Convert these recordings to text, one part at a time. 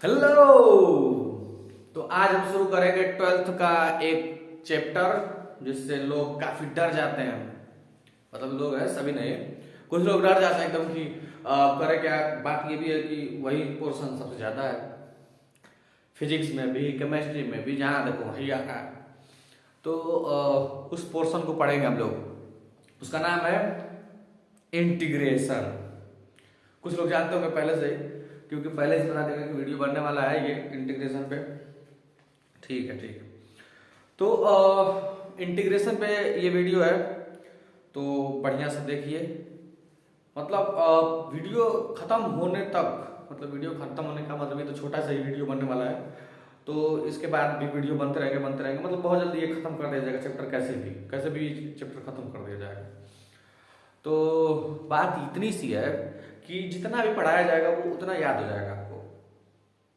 Hello. तो आज हम शुरू करेंगे ट्वेल्थ का एक चैप्टर जिससे लोग काफी डर जाते हैं। मतलब लोग हैं, सभी नहीं, कुछ लोग डर जाते हैं एकदम कि करे क्या। बात ये भी है कि वही पोर्शन सबसे ज्यादा है, फिजिक्स में भी केमिस्ट्री में भी, जहाँ देखो वही आता है। तो उस पोर्शन को पढ़ेंगे हम लोग। उसका नाम है इंटीग्रेशन। कुछ लोग जानते होंगे पहले से, क्योंकि पहले से बता देंगे कि वीडियो बनने वाला है ये इंटीग्रेशन पे। ठीक है, ठीक है। तो इंटीग्रेशन पे ये वीडियो है, तो बढ़िया से देखिए। मतलब वीडियो खत्म होने तक, मतलब वीडियो खत्म होने का मतलब ये तो छोटा सा ही वीडियो बनने वाला है। तो इसके बाद भी वीडियो बनते रहेंगे बनते रहेंगे, मतलब बहुत जल्दी ये खत्म कर दिया जाएगा चैप्टर, कैसे भी चैप्टर खत्म कर दिया जाएगा। तो बात इतनी सी है कि जितना भी पढ़ाया जाएगा वो उतना याद हो जाएगा आपको।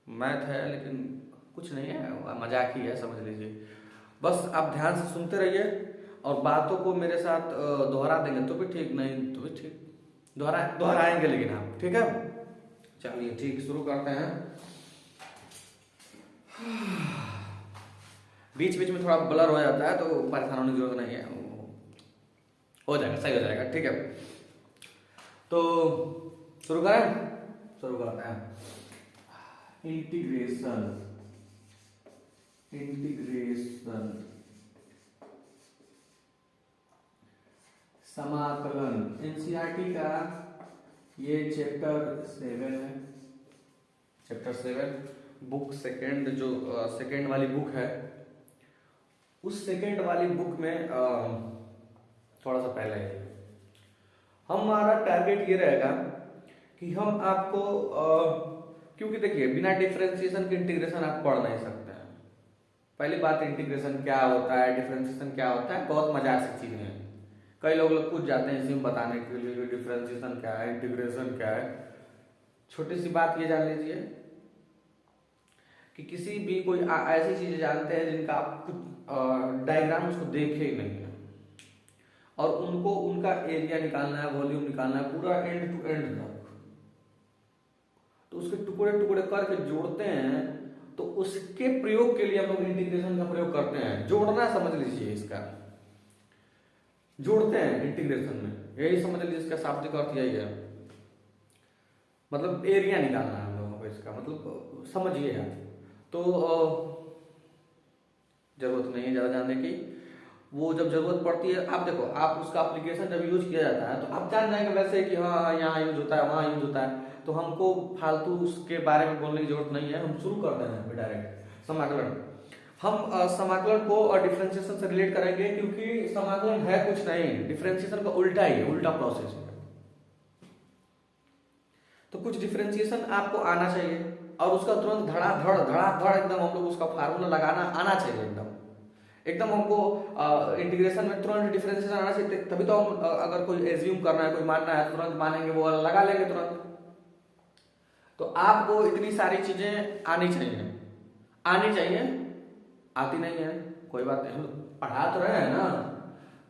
मैथ है लेकिन कुछ नहीं है, मजाक ही है, समझ लीजिए। बस आप ध्यान से सुनते रहिए और बातों को मेरे साथ दोहरा देंगे तो भी ठीक, नहीं तो भी ठीक, दोहराएंगे लेकिन आप, ठीक है। चलिए ठीक, शुरू करते हैं। बीच बीच में थोड़ा ब्लर हो जाता है तो परेशान होने की जरूरत नहीं है, हो जाएगा, सही हो जाएगा, ठीक है। तो शुरू करें, शुरू करते हैं। इंटीग्रेशन, इंटीग्रेशन, समाकलन, एनसीईआरटी का ये चैप्टर 7 है। चैप्टर 7 बुक सेकेंड, जो सेकेंड वाली बुक है, उस सेकेंड वाली बुक में थोड़ा सा पहले है। हमारा टारगेट ये रहेगा कि हम आपको क्योंकि देखिए बिना डिफरेंशिएशन के इंटीग्रेशन आप पढ़ नहीं सकते हैं। पहली बात, इंटीग्रेशन क्या होता है, डिफरेंशिएशन क्या होता है, बहुत मजाक से चीजें हैं। कई लोग पूछ जाते हैं इसी में बताने के लिए डिफरेंशिएशन क्या है, इंटीग्रेशन क्या है। छोटी सी बात ये जान लीजिए कि किसी भी कोई ऐसी चीजें जानते हैं जिनका आप कुछ डायग्राम उसको देखे ही नहीं है, और उनको उनका एरिया निकालना है, वॉल्यूम निकालना है, पूरा एंड टू एंड तक, तो उसके टुकड़े टुकड़े करके जोड़ते हैं। तो उसके प्रयोग के लिए हम लोग इंटीग्रेशन का प्रयोग करते हैं। जोड़ना समझ लीजिए, इसका जोड़ते हैं इंटीग्रेशन में, यही समझ लीजिए, इसका शाब्दिक अर्थ यही है। मतलब एरिया निकालना है हम लोगों को, इसका मतलब समझिए आप। तो जरूरत नहीं है ज्यादा जानने की, वो जब जरूरत पड़ती है, आप देखो, आप उसका एप्लीकेशन जब यूज किया जाता है तो आप जान जाएंगे वैसे कि हाँ यहाँ यूज होता है, वहाँ यूज होता है। तो हमको फालतू उसके बारे में बोलने की जरूरत नहीं है, हम शुरू करते हैं डायरेक्ट समाकलन। हम समाकलन को और डिफरेंशिएशन से रिलेट करेंगे, क्योंकि समाकलन है कुछ नहीं, डिफरेंशिएशन का उल्टा ही है, उल्टा प्रोसेस है। तो कुछ डिफरेंशिएशन आपको आना चाहिए और उसका तुरंत धड़ा धड़ एकदम हम लोग उसका फार्मूला लगाना आना चाहिए, एकदम एकदम हमको इंटीग्रेशन में तुरंत डिफरेंशिएशन आना चाहिए। तभी तो हम अगर कोई एज्यूम करना है, कोई मानना है, तुरंत मानेंगे, वो लगा लेंगे तुरंत। तो आपको इतनी सारी चीजें आनी चाहिए, आनी चाहिए। आती नहीं है कोई बात नहीं, हम पढ़ा तो रहे हैं ना,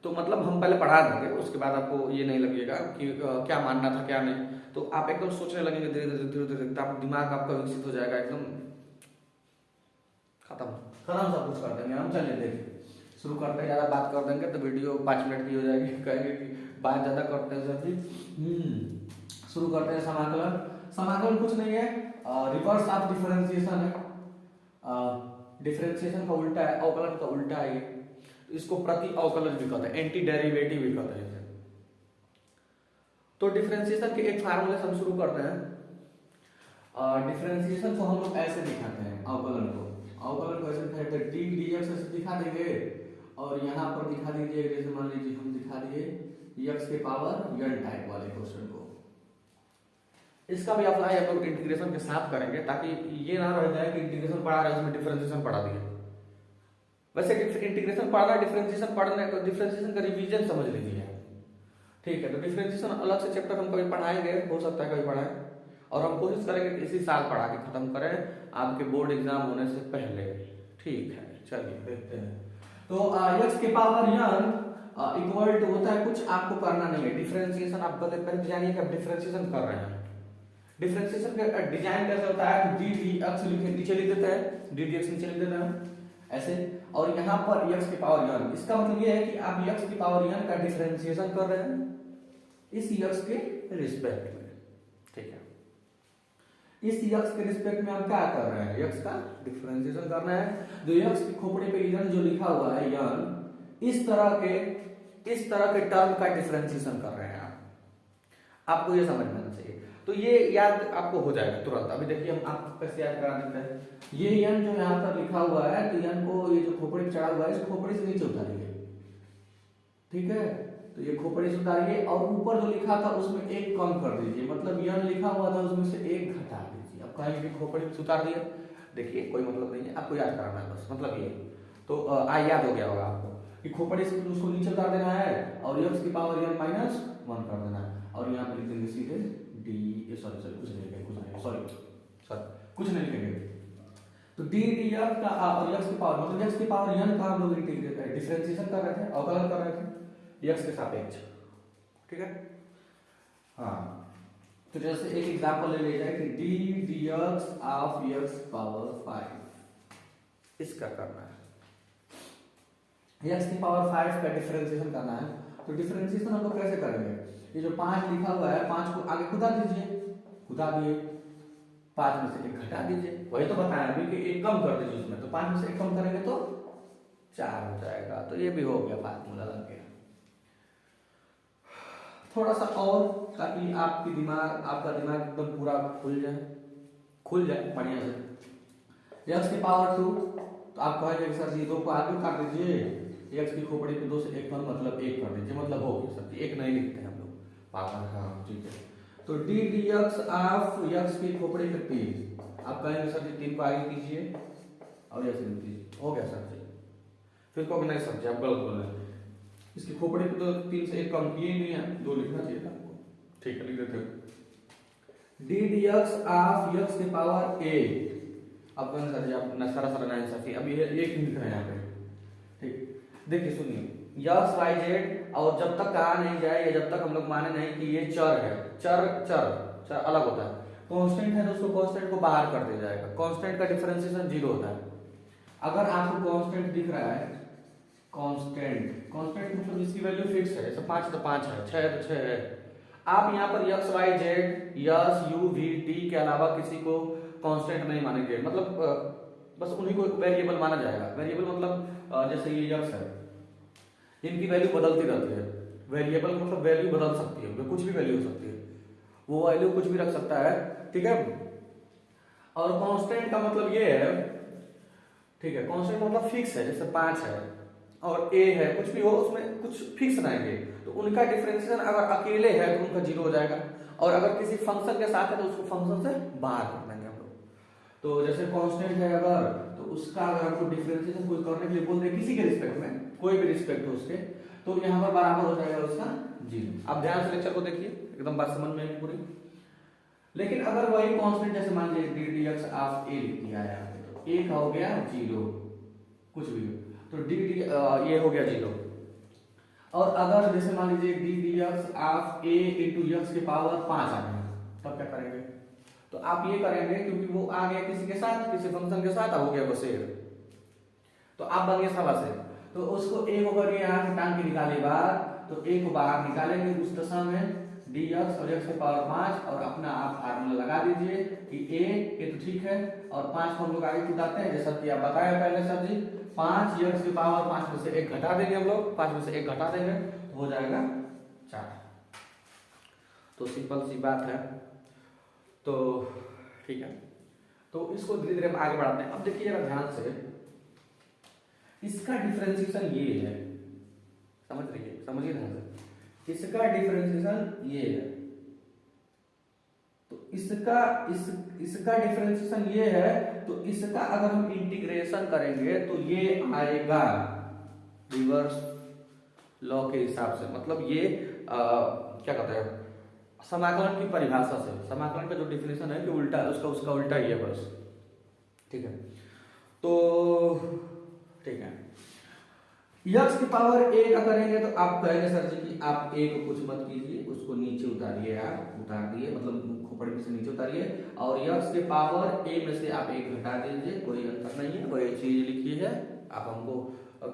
तो मतलब हम पहले पढ़ा देंगे, उसके बाद आपको ये नहीं लगेगा कि क्या मानना था क्या नहीं। तो आप एकदम सोचने लगेंगे धीरे धीरे धीरे धीरे, आप दिमाग आपका विकसित हो जाएगा, एकदम खत्म खत्म सब कुछ कर देंगे हम। चलिए देखिए, शुरू करते हैं। ज़्यादा बात कर देंगे तो वीडियो 5 मिनट की हो जाएगी, कहेंगे कि बात ज़्यादा करते हैं सर जी। शुरू करते हैं। समाकलन, समाकलन कुछ नहीं है, रिवर्स ऑफ डिफरेंशिएशन है। डिफरेंशिएशन का उल्टा है, अवकलन का उल्टा है ये। इसको प्रति अवकलन भी कहते हैं, एंटी डेरिवेटिव भी कहते हैं। तो डिफरेंशिएशन के एक फार्मूले से हम शुरू करते हैं। डिफरेंशिएशन को हम लोग ऐसे दिखाते हैं, अवकलन को ऐसे दिखाते हैं, डी डीएक्स ऐसे दिखा देंगे, और यहाँ पर दिखा दीजिए, जैसे मान लीजिए हम दिखा दिए एक्स के पावर एन टाइप वाले क्वेश्चन को। इसका भी अप्लाई हम लोग इंटीग्रेशन के साथ करेंगे, ताकि ये ना रह जाए कि इंटीग्रेशन पढ़ा रहे उसमें डिफरेंशिएशन पढ़ा दिया। वैसे इंटीग्रेशन पढ़ना, डिफरेंशिएशन पढ़ने, डिफरेंशिएशन का रिवीजन समझ लीजिए, ठीक है। तो डिफरेंशिएशन अलग से चैप्टर हम कभी पढ़ाएंगे, हो सकता है कभी पढ़ाएं, और हम कोशिश करेंगे कि इसी साल पढ़ा के खत्म करें, आपके बोर्ड एग्जाम होने से पहले, ठीक है। चलिए देखते हैं। तो एक्स के पावर n इक्वल टू होता है कुछ, आपको करना नहीं है डिफरेंशिएशन, आप पहले जानिए कि आप डिफरेंशिएशन कर रहे हैं। डिफरेंशिएशन का डिजाइन कैसे होता है, डी डी एक्स नीचे लिख देते हैं, डी डी एक्स नीचे लिख देते हैं ऐसे, और यहाँ पर एक्स की पावर n। इसका मतलब ये है कि आप एक्स की पावर n का डिफरेंशिएशन कर रहे हैं इस एक्स के रिस्पेक्ट में, ठीक है। इस एक्स के रिस्पेक्ट में हम क्या कर रहे हैं, एक्स का डिफरेंशिएशन करना है। जो एक्स की खोपड़ी पे n जो लिखा हुआ है n, इस तरह के टर्म का डिफरेंशिएशन कर रहे हैं आपको ये समझ में आना चाहिए। तो ये याद आपको हो जाएगा तुरंत। अभी देखिए हम आपको कैसे याद करा देते हैं। ये n जो यहाँ पर लिखा हुआ है, तो n को ये जो खोपड़ी पे चढ़ा हुआ है, इस खोपड़ी से नीचे उतारिए, ठीक है। तो ये खोपड़ी से उतारिए और ऊपर जो लिखा था उसमें एक कम कर दीजिए, मतलब n लिखा हुआ था उसमें से एक घटा दीजिए। अब कहीं भी खोपड़ी से उतार दिया, देखिए कोई मतलब नहीं है, आपको याद कराना है बस, मतलब ये तो याद हो गया होगा आपको कि खोपड़ी से उसको नीचे उतार देना है और x की पावर n माइनस 1 कर देना है, और यहाँ पे लिख देंगे सीधे डी, सॉरी कुछ नहीं लिखेंगे, कुछ नहीं लिखेंगे। तो डी डी एक्स का और एक्स की पावर, मतलब एक्स की पावर n का हम लोग डिफरेंशिएशन कर रहे थे, अवकलन कर रहे थे एक्स के सापेक्ष, ठीक है। हाँ, तो जैसे एक एग्जांपल ले लिया जाए कि D D x of x power 5, इसका करना है। एक्स की पावर 5 का डिफरेंशिएशन करना है। तो डिफरेंशिएशन हम लोग कैसे करेंगे, ये जो 5 लिखा हुआ है 5 को आगे खुदा दीजिए, खुदा दिए, 5 में से एक घटा दीजिए, वही तो बताया अभी कि एक कम कर दीजिए उसमें, तो 5 में से एक कम करेंगे तो 4 हो जाएगा। तो ये भी हो गया फार्मूला लग गया। थोड़ा सा और, ताकि आपका दिमाग एकदम पूरा खुल जाए बढ़िया से। एक्स की पावर 2, तो आप कहेंगे सर जी 2 को आगे काट दीजिए, एक्स की खोपड़ी पे 2 से 1 कम मतलब 1 कर दीजिए, मतलब हो गया सर, 1 नहीं लिखते हैं हम लोग पावर, हाँ ठीक है। तो D D x of x की खोपड़ी पे 3, आप कहेंगे सर जी 3 को आगे कीजिए और ऐसे लिख दीजिए, हो गया सर जी। फिर कहोगे नहीं सर जी आप गलत बोल रहे हैं, इसकी खोपड़ी पे तो 3 से 1 कम किए नहीं है, 2 लिखना चाहिए था आपको, ठीक है लिख देते हैं। D D x of x की पावर a, अब कौन सर जी आप सारा ना इंसाफी, अब ये एक ही लिख रहे हैं यहाँ पे, ठीक। देखिए सुनिए, यक्स वाई जेड, और जब तक कहा नहीं जाए या जब तक हम लोग माने नहीं कि ये चर है, चर अलग होता है, कांस्टेंट है तो उसको कांस्टेंट को बाहर कर दिया जाएगा। कांस्टेंट का डिफरेंशिएशन 0 होता है। अगर आपको कांस्टेंट दिख रहा है, कांस्टेंट मतलब जिसकी वैल्यू फिक्स है, जैसे 5 तो 5 है, 6 तो 6 है, आप यहाँ पर X Y Z S U V T के अलावा किसी को कांस्टेंट नहीं मानेंगे, मतलब बस उन्हीं को वेरिएबल माना जाएगा। वेरिएबल मतलब जैसे ये यक्स है, इनकी वैल्यू बदलती रहती है। वेरिएबल मतलब वैल्यू बदल सकती है, कुछ भी वैल्यू हो सकती है, वो वैल्यू कुछ भी रख सकता है, ठीक है। और कांस्टेंट का मतलब ये है, ठीक है, कांस्टेंट मतलब फिक्स है, जैसे 5 है और a है, कुछ भी हो उसमें कुछ फिक्स रहेंगे, तो उनका डिफरेंशिएशन अगर अकेले है तो उनका 0 हो जाएगा, और अगर किसी फंक्शन के साथ है तो उसको फंक्शन से बाहर कर देंगे हम लोग। तो जैसे कांस्टेंट है अगर, तो उसका अगर आपको डिफरेंशिएशन कोई करने के लिए बोल दे किसी के रिस्पेक्ट में, कोई भी रिस्पेक्ट हो उसके, तो यहाँ पर बराबर हो जाएगा उसका 0। आप ध्यान से लेक्चर को देखिए, एकदम बात समझ में आएगी पूरी। लेकिन अगर वही कांस्टेंट जैसे मान लीजिए D D x of a लिख दिया है, तो a का हो गया 0, कुछ भी हो, तो डी डी ये हो गया 0। और अगर जैसे मान लीजिए D D x of a into x की पावर 5 आ गया, तब क्या करेंगे, तो आप ये करेंगे क्योंकि वो आ गया किसी के साथ, किसी फंक्शन के साथ, हो गया वो शेर, तो आप बन गए सवा शेर, तो उसको a को करके यहाँ से टांग के निकाले बाहर, तो a को बाहर निकालेंगे उस दशा में डी एक्स और एक्स की पावर 5, और अपना आप फार्मूला लगा दीजिए कि a तो ठीक है, और 5 को हम लोग आगे कुदाते हैं जैसा कि आप बताया पहले सर जी, 5 एक्स की पावर 5 में से 1 घटा देंगे हम लोग, 5 में से 1 घटा देंगे तो हो जाएगा 4। तो सिंपल सी बात है, तो ठीक है। तो इसको धीरे धीरे हम आगे बढ़ाते हैं। अब देखिए जरा ध्यान से, इसका डिफरेंशिएशन ये है, समझिए ध्यान से, इसका डिफरेंशिएशन ये है, तो इसका डिफरेंशिएशन ये है, तो इसका अगर हम इंटीग्रेशन करेंगे तो ये आएगा रिवर्स लॉ के हिसाब से, मतलब ये क्या कहते हैं, समाकलन की परिभाषा से, समाकलन का जो डिफिनेशन है कि उल्टा उसका उल्टा ही है बस, ठीक है। तो ठीक है, यक्स की पावर a का करेंगे तो आप कहेंगे सर जी कि आप a को कुछ मत कीजिए, उसको नीचे उतारिए, आप उतार दिए, मतलब ऊपर में से नीचे उतारिए और यक्स के पावर ए में से आप एक घटा दीजिए, कोई अंतर नहीं है, कोई चीज लिखी है, आप हमको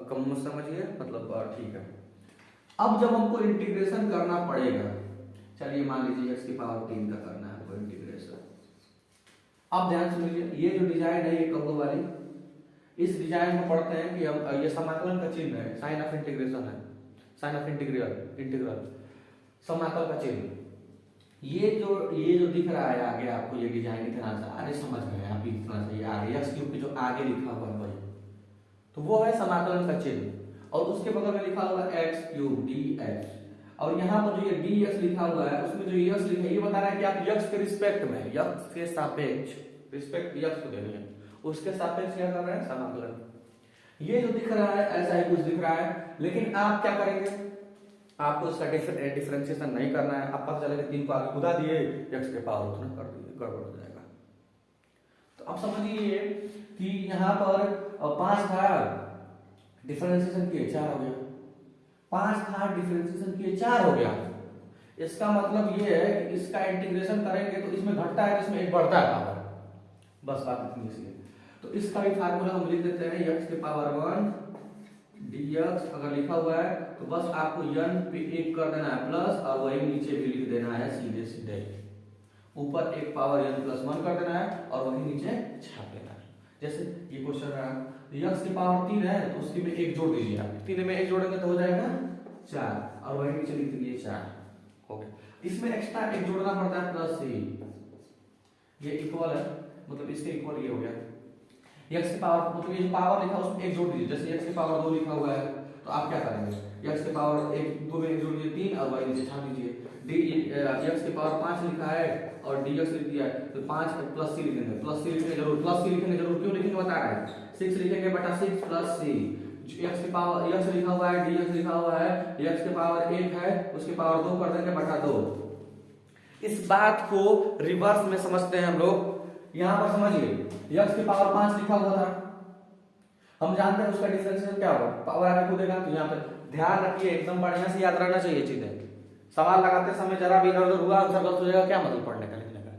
कम समझिए, मतलब ठीक है। अब जब हमको इंटीग्रेशन करना पड़ेगा, चलिए मान लीजिए यक्स की पावर 3 का करना है हमको इंटीग्रेशन। अब ध्यान सुनिए, ये जो डिजाइन है ये कब्बो वाली, इस डिजाइन में पढ़ते हैं कि हम ये समाकलन का चिन्ह है, साइन ऑफ इंटीग्रेशन है, साइन ऑफ इंटीग्रल समाकल का चिन्ह। ये जो दिख रहा है आगे आपको, ये डिजाइन इतना सा, अरे समझ गए आप, इतना सा ये आगे यक्स क्यूब के जो आगे लिखा हुआ है वही, तो वो है समाकलन का चिन्ह। और उसके बगल में लिखा हुआ है एक्स क्यूब dx, और यहाँ पर जो ये dx लिखा हुआ है उसमें जो यक्स लिखा है ये बता रहा है कि आप यक्स के रिस्पेक्ट में, यक्स के सापेक्ष, रिस्पेक्ट यक्स को देनी है, उसके सापेक्ष क्या कर रहे हैं, समाकलन। ये जो दिख रहा है ऐसा ही कुछ दिख रहा है, लेकिन आप क्या करेंगे, आपको इसका डिफरेंशिएशन नहीं करना है। आप पता चलेगा 3 को आगे खुदा दिए, यक्स के पावर उतना कर दिए, गड़बड़ हो जाएगा। तो अब समझिए कि यहाँ पर 5 था, डिफरेंशिएशन किए 4 हो गया, 5 था डिफरेंशिएशन किए 4 हो गया। इसका मतलब ये है कि इसका इंटीग्रेशन करेंगे तो इसमें घटता है, इसमें एक बढ़ता है पावर, बस बात इतनी सी है। तो इसका भी फार्मूला हम लिख देते हैं, यक्स के पावर 1 dx अगर लिखा हुआ है तो बस आपको n पे 1 कर देना है प्लस, और वही नीचे भी लिख देना है सीधे सीधे, ऊपर एक पावर n प्लस 1 कर देना है और वही नीचे छाप देना है। जैसे ये क्वेश्चन है यक्स की पावर 3 है तो उसकी में 1 जोड़ दीजिए आप, 3 में 1 जोड़ेंगे तो हो जाएगा 4, और वही नीचे लिख दीजिए 4 हो गया। इसमें एक्स्ट्रा 1 जोड़ना पड़ता है प्लस c, ये इक्वल है, मतलब इसके इक्वल ये हो गया। यक्स की पावर, मतलब ये जो पावर लिखा है उसमें 1 जोड़ दीजिए, जैसे यक्स की पावर 2 लिखा हुआ है तो आप क्या करेंगे, यक्स की पावर 1 2 में 1 जोड़ दीजिए 3, और वही नीचे छाप दीजिए। यक्स की पावर 5 लिखा है और dx लिख दिया है तो 5 प्लस c लिखेंगे, प्लस c लिखेंगे जरूर, प्लस c लिखेंगे जरूर, क्यों लिखेंगे बता रहा है, 6 लिखेंगे बटा 6 प्लस c। यक्स की पावर यक्स लिखा हुआ है, dx लिखा हुआ है, यक्स की पावर 1 है उसकी पावर 2 कर देंगे बटा 2। इस बात को रिवर्स में समझते हैं हम लोग। यहां पर समझिए यक्स की पावर 5 लिखा हुआ था, हम जानते हैं उसका डिफरेंशिएशन क्या होगा, पावर आगे कूदेगा, तो यहाँ पे ध्यान रखिए, एकदम बढ़िया से याद रहना चाहिए चीजें। सवाल लगाते समय जरा भी इधर उधर हुआ आंसर गलत हो जाएगा, क्या मतलब पढ़ने का लिखने का।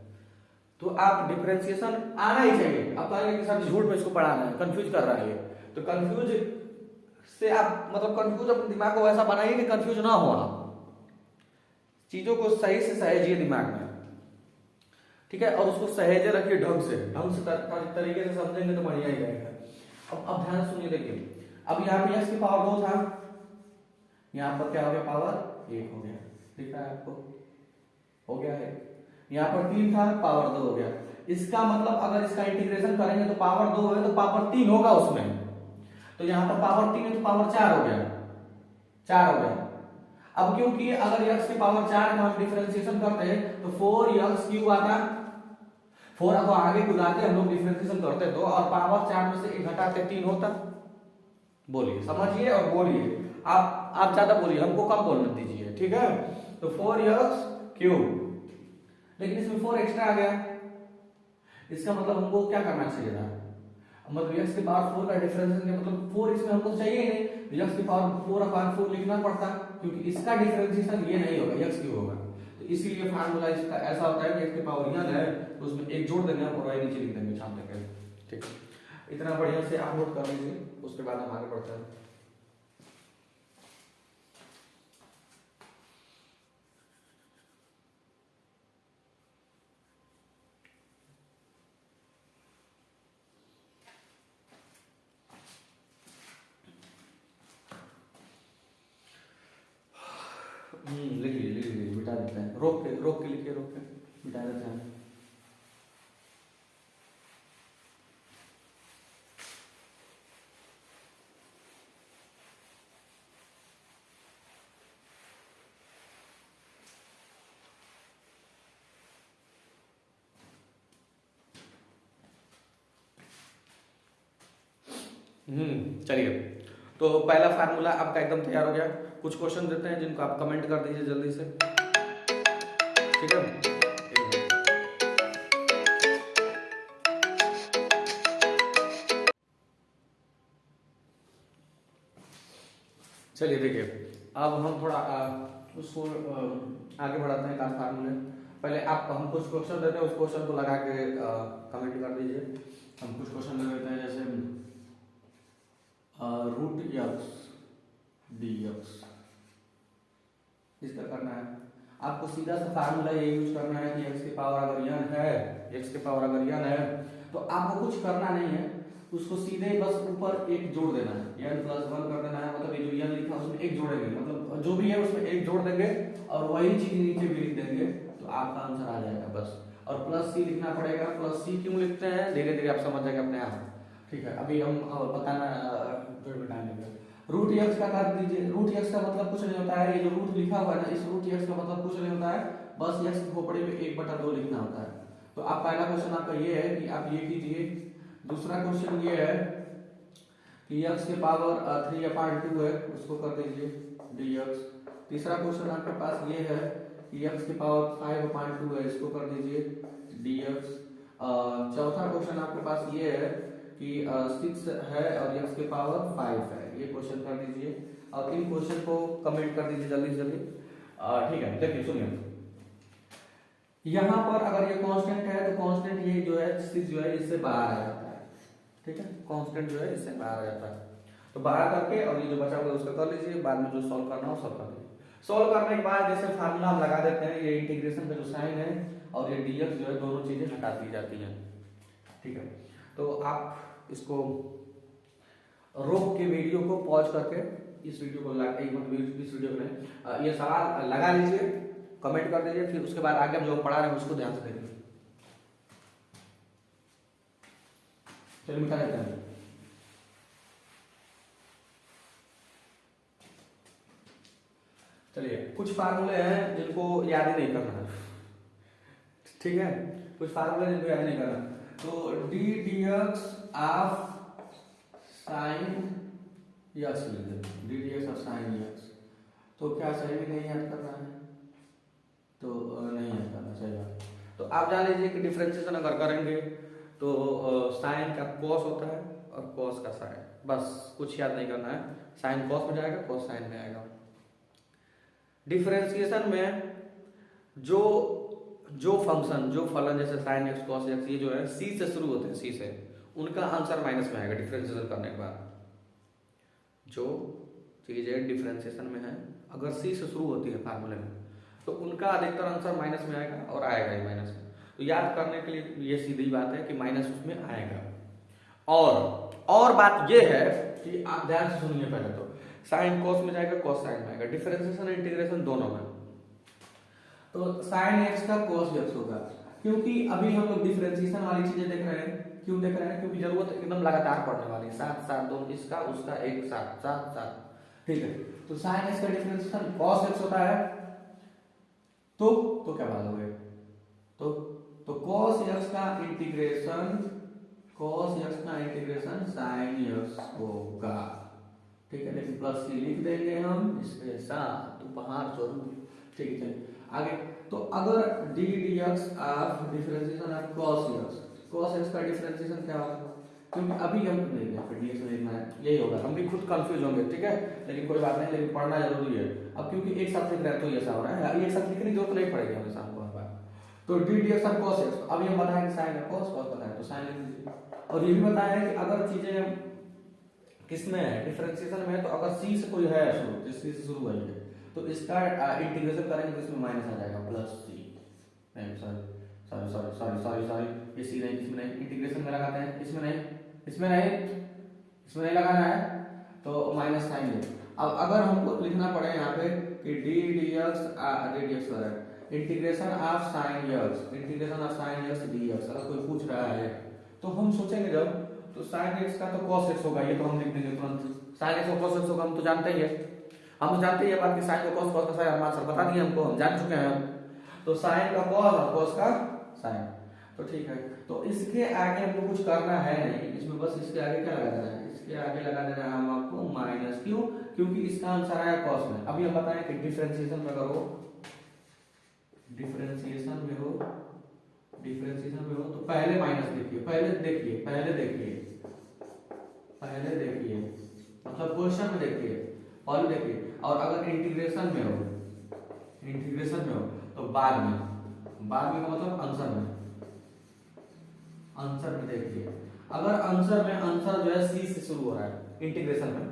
तो आप डिफरेंशिएशन आना ही चाहिए। आप कहेंगे कि सर झूठ में इसको पढ़ाना है, कंफ्यूज कर रहा है, तो कंफ्यूज से आप मतलब कंफ्यूज अपने दिमाग को ऐसा बनाइए कि कंफ्यूज ना हो, आप चीजों को सही से सहेजिए दिमाग में, ठीक है, और उसको सहेजे रखिए ढंग से तरीके से समझेंगे तो बढ़िया ही रहेगा। अब ध्यान सुनिए, देखिए अब यहाँ पे यक्स की पावर 2 था, यहाँ पर क्या हो गया, पावर 1 हो गया, दिख रहा है आपको, हो गया है। यहाँ पर 3 था, पावर 2 हो गया। इसका मतलब अगर इसका इंटीग्रेशन करेंगे तो पावर 2 है तो पावर 3 होगा उसमें, तो यहाँ पर पावर 3 है तो पावर 4 हो गया, 4 हो गया। अब क्योंकि अगर यक्स की पावर 4 का हम डिफरेंशिएशन करते हैं तो 4x क्यूब आता, 4 को आगे कुदाते हम लोग डिफरेंशिएशन करते तो, और पावर 4 में से 1 घटाते 3 होता। बोलिए, समझिए और बोलिए, आप ज्यादा बोलिए, हमको कम बोलने दीजिए, ठीक है। तो 4x क्यूब, लेकिन इसमें 4 एक्स्ट्रा आ गया, इसका मतलब हमको क्या करना चाहिए था, मतलब यक्स की पावर 4 का डिफरेंशिएशन मतलब 4 इसमें हमको चाहिए ही नहीं, यक्स की पावर 4/4 लिखना पड़ता, क्योंकि इसका डिफरेंशिएशन ये नहीं होगा, यक्स क्यूब होगा। तो इसीलिए फार्मूला इसका ऐसा होता है कि यक्स की पावर यहां है तो उसमें 1 जोड़ देंगे और वही नीचे लिख देंगे, छाप देंगे, ठीक। इतना बढ़िया से आप नोट कर लीजिए, उसके बाद हम आगे बढ़ते हैं। लिख लीजिए, बिठा देते हैं, रोक के लिखिए, रोक के बिठा देते हैं। चलिए, तो पहला फार्मूला आपका एकदम तैयार हो गया। कुछ क्वेश्चन देते हैं जिनको आप कमेंट कर दीजिए जल्दी से, ठीक है। चलिए देखिए, अब हम थोड़ा उसको आगे बढ़ाते हैं फार्मूले। पहले आप हम कुछ क्वेश्चन देते हैं, उस क्वेश्चन को लगा के कमेंट कर दीजिए। हम कुछ क्वेश्चन ले लेते हैं, जैसे रूट एक्स डी एक्स, इसका करना है आपको सीधा सा फार्मूला ये यूज करना है कि x की पावर अगर n है, x की पावर अगर n है तो आपको कुछ करना नहीं है, उसको सीधे बस ऊपर एक जोड़ देना है, n + 1 कर देना है। मतलब ये जो n लिखा है उसमें एक जोड़ेंगे, मतलब जो भी है उसमें एक जोड़ देंगे और वही चीज नीचे भी लिख देंगे तो आपका आंसर आ जाएगा बस। और +c लिखना पड़ेगा। +c क्यों लिखते हैं धीरे धीरे आप समझ जाएंगे अपने आप, ठीक है। अभी हम बताना जोड़ में टाइम लगेगा। रूट एक्स का कर दीजिए। रूट एक्स का मतलब कुछ नहीं होता है, ये जो रूट लिखा हुआ है ना, इस रूट एक्स का मतलब कुछ नहीं होता है, बस एक्स की खोपड़ी में 1/2 लिखना होता है। तो आप पहला क्वेश्चन आपका ये है कि आप ये कीजिए। दूसरा क्वेश्चन ये है कि एक्स के पावर 3/2 है, उसको कर दीजिए dx। तीसरा क्वेश्चन आपके पास ये है कि एक्स की पावर 5/2 है, इसको कर दीजिए dx। चौथा क्वेश्चन आपके पास ये है कि 6 है और एक्स की पावर 5 है, ये क्वेश्चन कर दीजिए। और इन क्वेश्चन को कमेंट कर दीजिए जल्दी से जल्दी, ठीक है। देखिए सुनिए, यहाँ पर अगर ये कांस्टेंट है तो कांस्टेंट ये जो है 6 जो है इससे बाहर आ जाता है, ठीक है। कांस्टेंट जो है इससे बाहर आ जाता है, तो बाहर करके और ये जो बचा हुआ है उसका कर लीजिए। बाद में जो सॉल्व करना हो सब कर लीजिए। सॉल्व करने के बाद जैसे फार्मूला हम लगा देते हैं, ये इंटीग्रेशन का जो साइन है और ये dx जो है दोनों चीजें हटा दी जाती हैं, ठीक है। तो आप इसको रोक के वीडियो को पॉज करके इस वीडियो को इस वीडियो में ये सवाल लगा लीजिए, कमेंट कर दीजिए, फिर उसके बाद आगे हम जो पढ़ा रहे हैं उसको ध्यान से देखिए। चलिए मिटा देते हैं। चलिए कुछ फार्मूले हैं जिनको याद ही नहीं करना है, ठीक है। कुछ फार्मूले जिनको याद नहीं करना, तो d dx of sine x लिख देते हैं, d dx of sine x. तो क्या सही में नहीं याद करना है? तो नहीं याद करना, सही बात। तो आप जान लीजिए कि डिफरेंशिएशन अगर करेंगे तो साइन का कॉस होता है और कॉस का साइन, बस कुछ याद नहीं करना है। साइन कॉस में जाएगा, कॉस साइन में आएगा। डिफरेंशिएशन में जो फंक्शन, जो फलन जैसे साइन एक्स कॉस एक्स ये जो है सी से शुरू होते हैं, सी से, उनका आंसर माइनस में आएगा डिफरेंशिएशन करने के बाद। जो चीजें डिफरेंशिएशन में है अगर सी से शुरू होती है फार्मूले में तो उनका अधिकतर आंसर माइनस में आएगा और आएगा ही माइनस में। तो याद करने के लिए ये सीधी बात है कि माइनस उसमें आएगा। और बात ये है कि आप ध्यान से सुनिए, पहले तो साइन कॉस में जाएगा, कॉस साइन में आएगा, डिफरेंशिएशन इंटीग्रेशन दोनों में। तो साइन एक्स का कॉस एक्स होगा, क्योंकि अभी हम लोग डिफरेंशिएशन वाली चीजें देख रहे हैं। क्यों देख रहे हैं? क्योंकि जरूरत एकदम लगातार पढ़ने वाली है, 7 7 2 इसका उसका एक 7 7 7, ठीक है। तो साइन एक्स का डिफरेंशिएशन कॉस एक्स होता है, तो क्या बात हो गई? तो cos x का इंटीग्रेशन, cos x का इंटीग्रेशन sin x होगा, ठीक है। लेकिन प्लस c लिख देंगे हम इसके साथ उपहार स्वरूप, ठीक है। आगे तो अगर d dx of differentiation of cos x का डिफरेंशिएशन क्या होगा? क्योंकि अभी हम नहीं है, फिर dx में लिखना है, यही होगा। हम भी खुद कंफ्यूज होंगे, ठीक है, लेकिन कोई बात नहीं, लेकिन पढ़ना जरूरी है। अब क्योंकि एक साथ लिख रहे हैं तो ऐसा हो रहा है, एक साथ लिखने की जरूरत नहीं पड़ेगी हमें शाम को हर बार। तो d dx of cos x, अभी हम बताएं कि sin cos बताएं तो sin लिख दीजिए। और ये भी बताया कि अगर चीजें किसमें है, डिफरेंशिएशन में है, तो अगर c से कोई है शुरू, जिससे से शुरू हुई है, तो इसका इंटीग्रेशन करेंगे तो इसमें माइनस आ जाएगा, प्लस c, नहीं सॉरी ये c नहीं, इसमें नहीं, इंटीग्रेशन में लगाते हैं, इसमें नहीं लगाना है, तो माइनस साइन ले। अब अगर हमको लिखना पड़े यहाँ पे कि d dx integration of sine x dx, अगर कोई पूछ रहा है तो हम सोचेंगे जब, तो साइन x का तो cos x होगा, ये तो हम लिख देंगे तुरंत। साइन x का cos x होगा, हम तो जानते ही है, बात कि साइन का cos का साइन, हमारा सर बता दिए हमको, हम जान चुके हैं हम। तो साइन का cos और cos का साइन, तो ठीक है। तो इसके आगे हमको कुछ करना है नहीं, इसमें बस इसके आगे क्या लगा देना है, इसके आगे लगा देना है हम आपको माइनस। क्यों? क्योंकि इसका आंसर आया cos में। अभी हम बताएं कि डिफरेंशिएशन में करो, डिफरेंशिएशन में हो तो पहले माइनस देखिए, पहले देखिए, मतलब क्वेश्चन में देखिए, पहले देखिए। और अगर इंटीग्रेशन में हो तो बाद बाद में का मतलब आंसर में। आंसर में देखिए, अगर आंसर में आंसर जो है सी से शुरू हो रहा है इंटीग्रेशन में,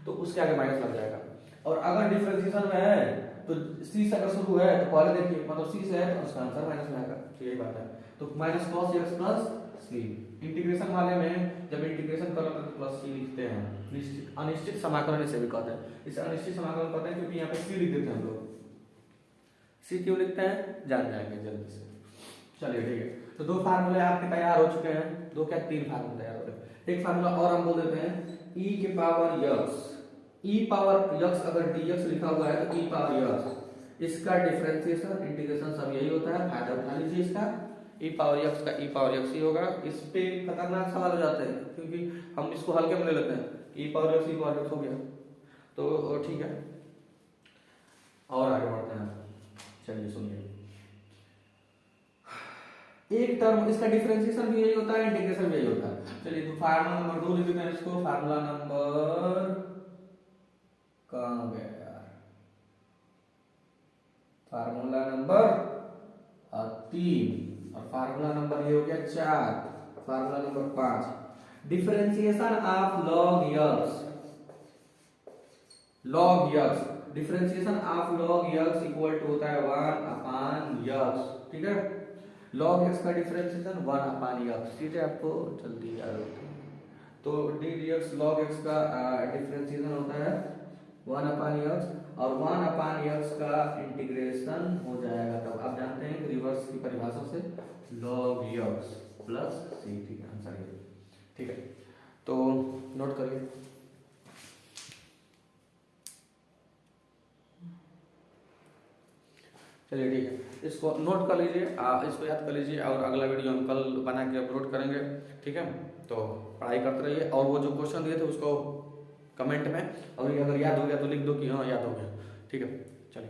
तो उसके आगे माइनस लग जाएगा। और अगर डिफरेंशिएशन में है तो सी से अगर शुरू है तो पहले देखिए मतलब सी से है तो उसका आंसर माइनस में आएगा, तो यही बात है। तो माइनस कॉस एक्स प्लस सी। इंटीग्रेशन वाले में जब इंटीग्रेशन करते हैं तो प्लस सी लिखते हैं, निश्चित अनिश्चित समाकलन इसे भी कहते हैं। इसे अनिश्चित समाकलन कहते हैं क्योंकि यहाँ पे सी लिख देते हैं हम लोग। सी क्यों लिखते हैं जान जाएंगे जल्दी से। चलिए ठीक है, तो दो फार्मूले आपके तैयार हो चुके हैं, दो क्या तीन फार्मूले तैयार हो गए। एक फार्मूला और हम बोल देते हैं e के power x. e power x अगर dx लिखा हुआ है तो e पावर यक्स, इसका डिफरेंशिएशन इंटीग्रेशन सब यही होता है, फायदा उठा लीजिए इसका। e पावर यक्स का e पावर यक्स ही होगा। इस पे खतरनाक सवाल हो जाते हैं क्योंकि हम इसको हल्के में ले लेते हैं, e पावर यक्स हो गया तो ठीक है। और आगे बढ़ते हैं, चलिए सुनिए। एक टर्म इसका डिफरेंशिएशन भी यही होता है, इंटीग्रेशन भी यही होता है। चलिए तो फार्मूला नंबर 2 लिख देते हैं इसको। फार्मूला नंबर कहाँ गया यार, फार्मूला नंबर 3 और फार्मूला नंबर ये हो गया 4। Formula number 5, differentiation of log X. Log X, differentiation of log X equal to होता है 1 अपॉन यक्स, ठीक है। लॉग एक्स का डिफरेंशिएशन 1 अपॉन यक्स, ठीक है, आपको जल्दी याद होता है। तो डी डीएक्स लॉग एक्स का डिफरेंशिएशन होता है 1 अपॉन यक्स और 1 अपॉन यक्स का इंटीग्रेशन हो जाएगा, तब आप जानते हैं कि रिवर्स की परिभाषा से लॉग यक्स प्लस सी, ठीक है आंसर ये, ठीक है। तो नोट करिए, चलिए ठीक है, इसको नोट कर लीजिए, इसको याद कर लीजिए और अगला वीडियो हम कल बना के अपलोड करेंगे, ठीक है। तो पढ़ाई करते रहिए और वो जो क्वेश्चन दिए थे उसको कमेंट में, और अगर याद हो गया तो लिख दो कि हाँ याद हो गया, ठीक है। चलिए।